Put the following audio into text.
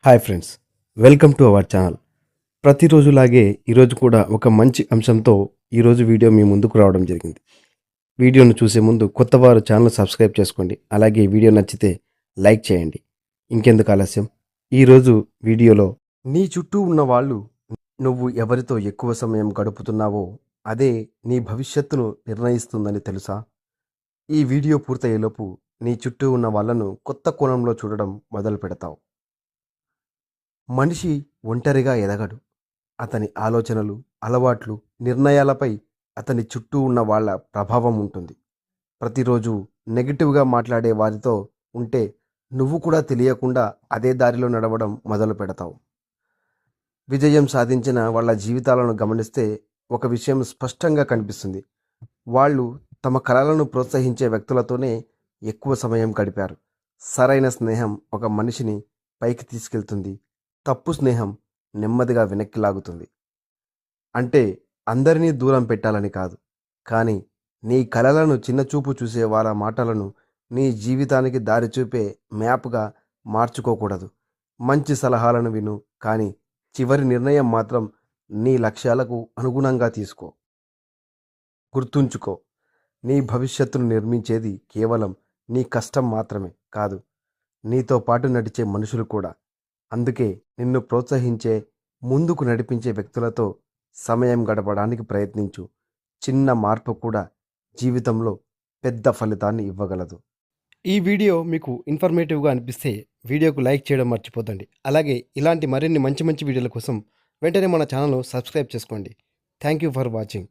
Hi friends, welcome to our channel. ప్రతిరోజులాగే ఈరోజు కూడా ఒక మంచి అంశంతో ఈరోజు వీడియో మీ ముందుకు రావడం జరిగింది. వీడియోను చూసే ముందు కొత్తవారు ఛానల్ సబ్స్క్రైబ్ చేసుకోండి. అలాగే వీడియో నచ్చితే లైక్ చేయండి. ఇంకెందుకు ఆలస్యం, ఈరోజు వీడియోలో నీ చుట్టూ ఉన్న వాళ్ళు నువ్వు ఎవరితో ఎక్కువ సమయం గడుపుతున్నావో అదే నీ భవిష్యత్తును నిర్ణయిస్తుందని తెలుసా? ఈ వీడియో పూర్తయ్యేలోపు నీ చుట్టూ ఉన్న వాళ్ళను కొత్త కోణంలో చూడడం మొదలు పెడతావు. మనిషి ఒంటరిగా ఎదగడు. అతని ఆలోచనలు, అలవాట్లు, నిర్ణయాలపై అతని చుట్టూ ఉన్న వాళ్ళ ప్రభావం ఉంటుంది. ప్రతిరోజు నెగిటివ్గా మాట్లాడే వారితో ఉంటే నువ్వు కూడా తెలియకుండా అదే దారిలో నడవడం మొదలు పెడతావు. విజయం సాధించిన వాళ్ళ జీవితాలను గమనిస్తే ఒక విషయం స్పష్టంగా కనిపిస్తుంది. వాళ్ళు తమ కలలను ప్రోత్సహించే వ్యక్తులతోనే ఎక్కువ సమయం గడిపారు. సరైన స్నేహం ఒక మనిషిని పైకి తీసుకెళ్తుంది. తప్పు స్నేహం నెమ్మదిగా వెనక్కి లాగుతుంది. అంటే అందరినీ దూరం పెట్టాలని కాదు, కానీ నీ కలలను చిన్నచూపు చూసే వాళ్ళ మాటలను నీ జీవితానికి దారి చూపే మ్యాప్గా మార్చుకోకూడదు. మంచి సలహాలను విను, కానీ చివరి నిర్ణయం మాత్రం నీ లక్ష్యాలకు అనుగుణంగా తీసుకో. గుర్తుంచుకో, నీ భవిష్యత్తును నిర్మించేది కేవలం నీ కష్టం మాత్రమే కాదు, నీతో పాటు నడిచే మనుషులు కూడా. అందుకే నిన్ను ప్రోత్సహించే, ముందుకు నడిపించే వ్యక్తులతో సమయం గడపడానికి ప్రయత్నించు. చిన్న మార్పు కూడా జీవితంలో పెద్ద ఫలితాన్ని ఇవ్వగలదు. ఈ వీడియో మీకు ఇన్ఫర్మేటివ్గా అనిపిస్తే వీడియోకు లైక్ చేయడం మర్చిపోతండి. అలాగే ఇలాంటి మరిన్ని మంచి మంచి వీడియోల కోసం వెంటనే మన ఛానల్ను సబ్స్క్రైబ్ చేసుకోండి. Thank you for watching.